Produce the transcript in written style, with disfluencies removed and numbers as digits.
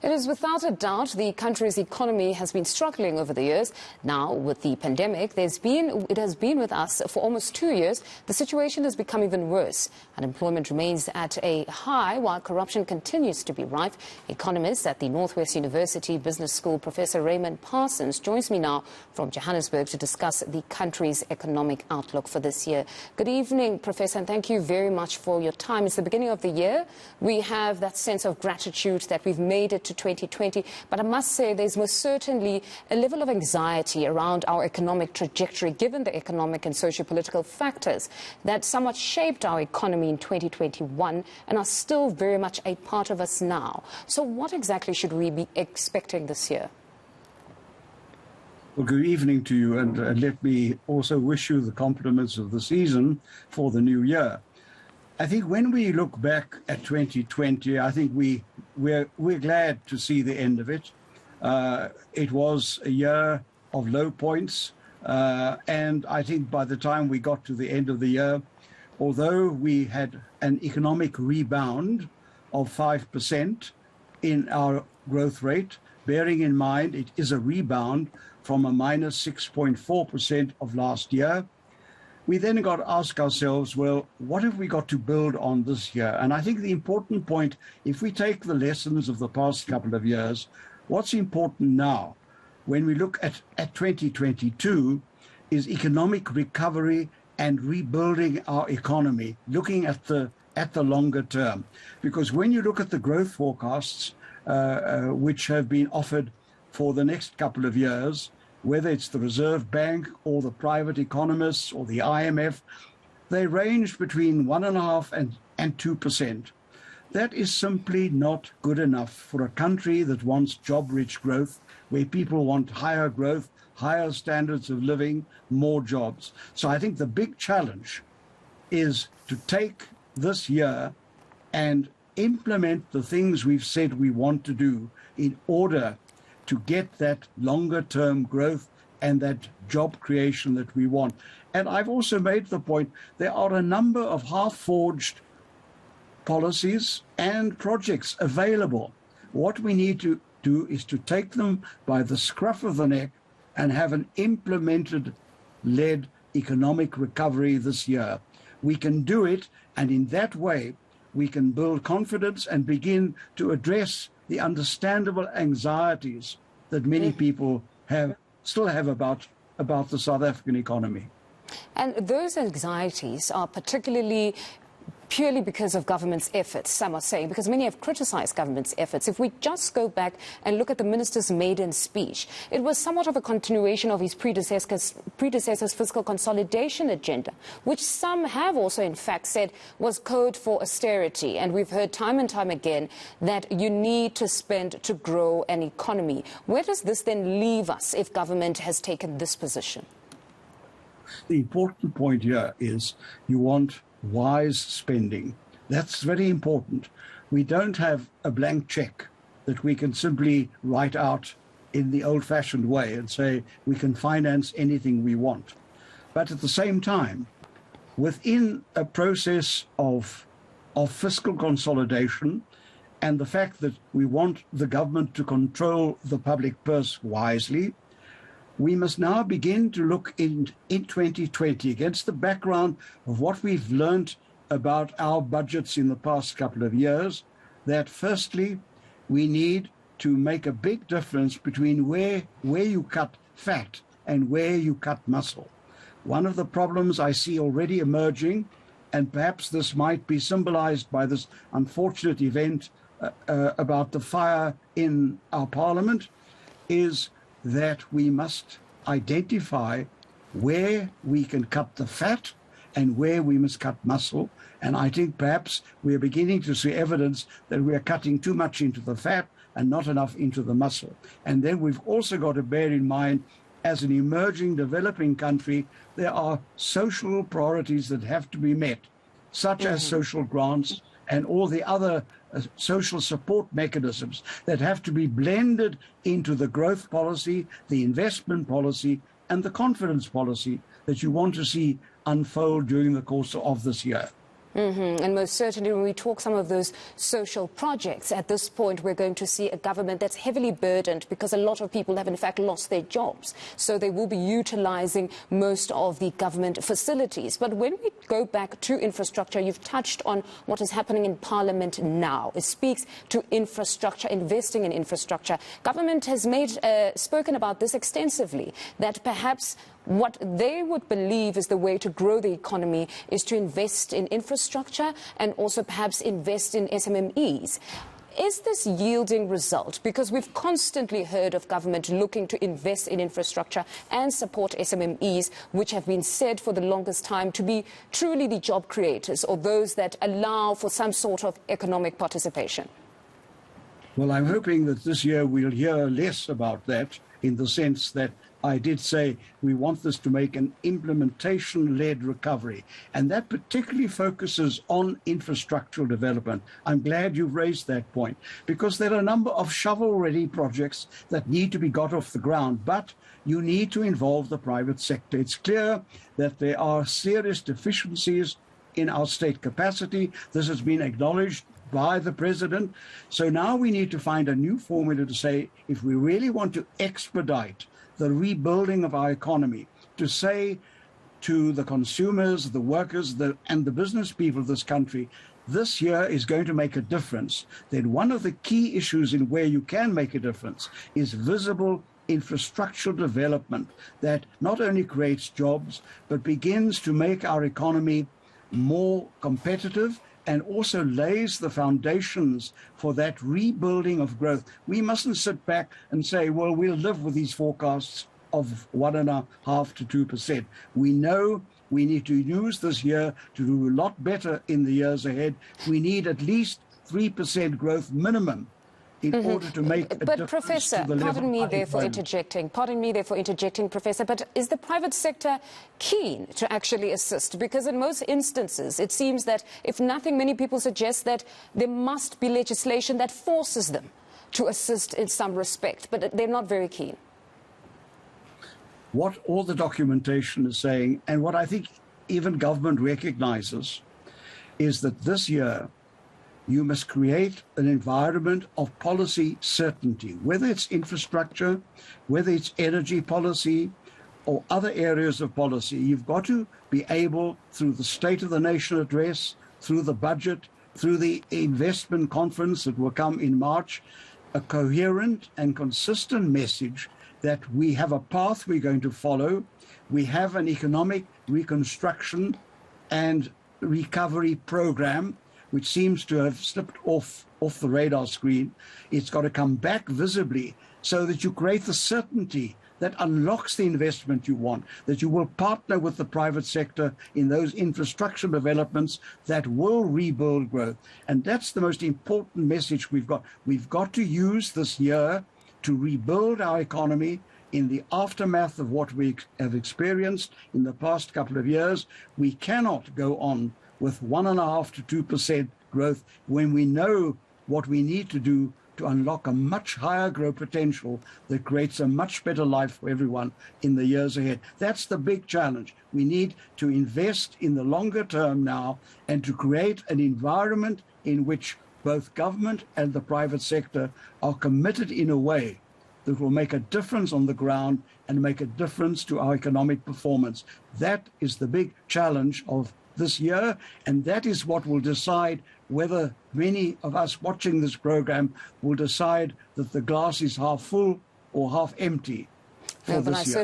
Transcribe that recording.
It is without a doubt the country's economy has been struggling over the years. Now, with the pandemic, it has been with us for almost 2 years. The situation has become even worse. Unemployment remains at a high while corruption continues to be rife. Economist at the Northwest University Business School, Professor Raymond Parsons, joins me now from Johannesburg to discuss the country's economic outlook for this year. Good evening, Professor, and thank you very much for your time. It's the beginning of the year. We have that sense of gratitude that we've made it to 2020, but I must say there's most certainly a level of anxiety around our economic trajectory given the economic and socio-political factors that somewhat shaped our economy in 2021 and are still very much a part of us now. So what exactly should we be expecting this year? Well, good evening to you, and let me also wish you the compliments of the season for the new year. I think when we look back at 2020, I think we're glad to see the end of it. It was a year of low points, and I think by the time we got to the end of the year, although we had an economic rebound of 5% in our growth rate, bearing in mind it is a rebound from a minus 6.4% of last year, we then got to ask ourselves, well, what have we got to build on this year? And I think the important point, if we take the lessons of the past couple of years, what's important now when we look at 2022 is economic recovery and rebuilding our economy, looking at the longer term. Because when you look at the growth forecasts, which have been offered for the next couple of years, whether it's the Reserve Bank or the private economists or the IMF, they range between 1.5% and 2%. That is simply not good enough for a country that wants job-rich growth, where people want higher growth, higher standards of living, more jobs. So I think the big challenge is to take this year and implement the things we've said we want to do in order to get that longer-term growth and that job creation that we want. And I've also made the point, there are a number of half-forged policies and projects available. What we need to do is to take them by the scruff of the neck and have an implemented-led economic recovery this year. We can do it, and in that way, we can build confidence and begin to address the understandable anxieties that many people still have about the South African economy. And those anxieties are particularly purely because of government's efforts, some are saying, because many have criticized government's efforts. If we just go back and look at the minister's maiden speech, it was somewhat of a continuation of his predecessor's fiscal consolidation agenda, which some have also in fact said was code for austerity. And we've heard time and time again that you need to spend to grow an economy. Where does this then leave us if government has taken this position? The important point here is you want wise spending. That's very important. We don't have a blank check that we can simply write out in the old-fashioned way and say we can finance anything we want. But at the same time, within a process of fiscal consolidation and the fact that we want the government to control the public purse wisely, we must now begin to look in 2020 against the background of what we've learned about our budgets in the past couple of years, that firstly, we need to make a big difference between where you cut fat and where you cut muscle. One of the problems I see already emerging, and perhaps this might be symbolized by this unfortunate event about the fire in our parliament, is that we must identify where we can cut the fat and where we must cut muscle. And I think perhaps we are beginning to see evidence that we are cutting too much into the fat and not enough into the muscle. And then we've also got to bear in mind, as an emerging developing country, there are social priorities that have to be met, such as social grants and all the other social support mechanisms that have to be blended into the growth policy, the investment policy, and the confidence policy that you want to see unfold during the course of this year. And most certainly when we talk some of those social projects, at this point we're going to see a government that's heavily burdened because a lot of people have in fact lost their jobs. So they will be utilising most of the government facilities. But when we go back to infrastructure, you've touched on what is happening in Parliament now. It speaks to infrastructure, investing in infrastructure. Government has spoken about this extensively, that perhaps what they would believe is the way to grow the economy is to invest in infrastructure and also perhaps invest in SMMEs. Is this yielding result? Because we've constantly heard of government looking to invest in infrastructure and support SMMEs, which have been said for the longest time to be truly the job creators or those that allow for some sort of economic participation. Well, I'm hoping that this year we'll hear less about that, in the sense that I did say we want this to make an implementation-led recovery, and that particularly focuses on infrastructural development. I'm glad you've raised that point, because there are a number of shovel-ready projects that need to be got off the ground, but you need to involve the private sector. It's clear that there are serious deficiencies in our state capacity. This has been acknowledged by the president. So now we need to find a new formula to say, if we really want to expedite the rebuilding of our economy, to say to the consumers, the workers, and the business people of this country, this year is going to make a difference, then one of the key issues in where you can make a difference is visible infrastructural development that not only creates jobs, but begins to make our economy more competitive and also lays the foundations for that rebuilding of growth. We mustn't sit back and say, well, we'll live with these forecasts of 1.5% to 2%. We know we need to use this year to do a lot better in the years ahead. We need at least 3% growth minimum in order to make a difference. But Professor, pardon me there for interjecting, Professor, but is the private sector keen to actually assist? Because in most instances, it seems that, if nothing, many people suggest that there must be legislation that forces them to assist in some respect, but they're not very keen. What all the documentation is saying, and what I think even government recognizes, is that this year you must create an environment of policy certainty, whether it's infrastructure, whether it's energy policy, or other areas of policy. You've got to be able, through the State of the Nation address, through the budget, through the investment conference that will come in March, a coherent and consistent message that we have a path we're going to follow. We have an economic reconstruction and recovery program which seems to have slipped off the radar screen. It's got to come back visibly so that you create the certainty that unlocks the investment you want, that you will partner with the private sector in those infrastructure developments that will rebuild growth. And that's the most important message we've got. We've got to use this year to rebuild our economy in the aftermath of what we have experienced in the past couple of years. We cannot go on with 1.5% to 2% growth when we know what we need to do to unlock a much higher growth potential that creates a much better life for everyone in the years ahead. That's the big challenge. We need to invest in the longer term now and to create an environment in which both government and the private sector are committed in a way that will make a difference on the ground and make a difference to our economic performance. That is the big challenge of this year, and that is what will decide whether many of us watching this program will decide that the glass is half full or half empty for this year.